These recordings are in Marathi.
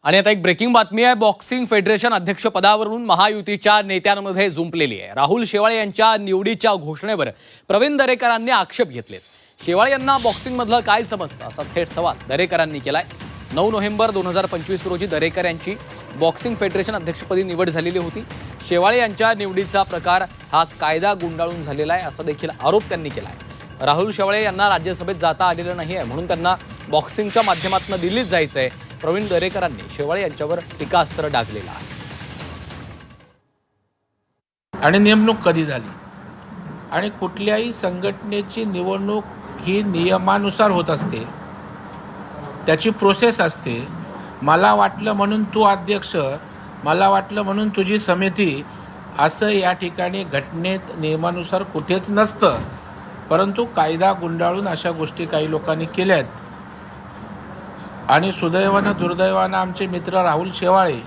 आणि आता एक ब्रेकिंग बातमी आहे। बॉक्सिंग फेडरेशन अध्यक्षपदावरून महायुतीच्या नेत्यांमध्ये जुंपलेली आहे। राहुल शेवाळे यांच्या निवडीच्या घोषणेवर प्रवीण दरेकरांनी आक्षेप घेतलेत। शेवाळे यांना बॉक्सिंगमधलं काय समजतं असा थेट सवाल दरेकरांनी केलाय। 9 नोव्हेंबर 2025 रोजी दरेकर यांची बॉक्सिंग फेडरेशन अध्यक्षपदी निवड झालेली होती। शेवाळे यांच्या निवडीचा प्रकार हा कायदा गुंडाळून झालेला आहे असा देखील आरोप त्यांनी केलाय। राहुल शेवाळे यांना राज्यसभेत जाता आलेलं नाही आहे, म्हणून त्यांना बॉक्सिंगच्या माध्यमातून दिल्लीत जायचं आहे। प्रवीण दरेकरांनी शेवाळे यांच्यावर टीकास्त्र डागलेलं आहे। आणि नेमणूक कधी झाली आणि कुठल्याही संघटनेची निवडणूक ही नियमानुसार होत असते, त्याची प्रोसेस असते। मला वाटलं म्हणून तू अध्यक्ष, मला वाटलं म्हणून तुझी समिती, असं या ठिकाणी घटनेत नियमानुसार कुठेच नसतं। परंतु कायदा गुंडाळून अशा गोष्टी काही लोकांनी केल्यात आणि सुदैवानं दुर्दैवानं आमचे मित्र राहुल शेवाळे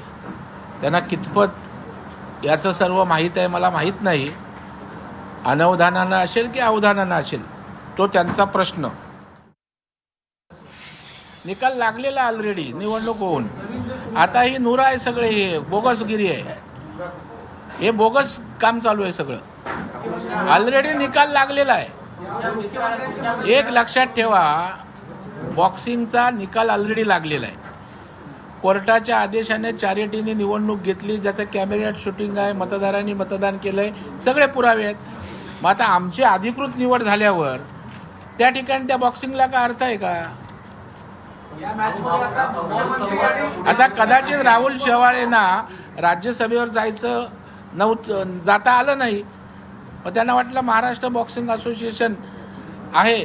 त्यांना कितपत याचं सर्व माहीत आहे मला माहीत नाही। अनवधानानं असेल की अवधानानं असेल तो त्यांचा प्रश्न। निकाल लागलेला ऑलरेडी निवडणूक होऊन, आता ही नुरा आहे, सगळे हे बोगसगिरी आहे, हे बोगस काम चालू आहे सगळं। ऑलरेडी निकाल लागलेला आहे। एक लक्षात ठेवा, बॉक्सिंगचा निकाल ऑलरेडी लागलेला आहे। कोर्टाच्या आदेशाने चॅरिटीने निवडणूक घेतली, ज्याचं कॅमेऱ्यात शूटिंग आहे, मतदारांनी मतदान केलंय, सगळे पुरावे आहेत। मग आता आमची अधिकृत निवड झाल्यावर त्या ठिकाणी त्या बॉक्सिंगला काय अर्थ आहे का? आता कदाचित राहुल शेवाळेंना राज्यसभेवर जायचं नव्हतं, जाता आलं नाही, मग त्यांना वाटलं महाराष्ट्र बॉक्सिंग असोसिएशन आहे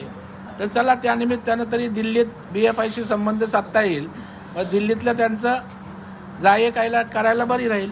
तर चला त्या निमित्तानं तरी दिल्लीत BFIशी संबंध साधता येईल, मग दिल्लीतलं त्यांचं जाये करायला बरी राहील।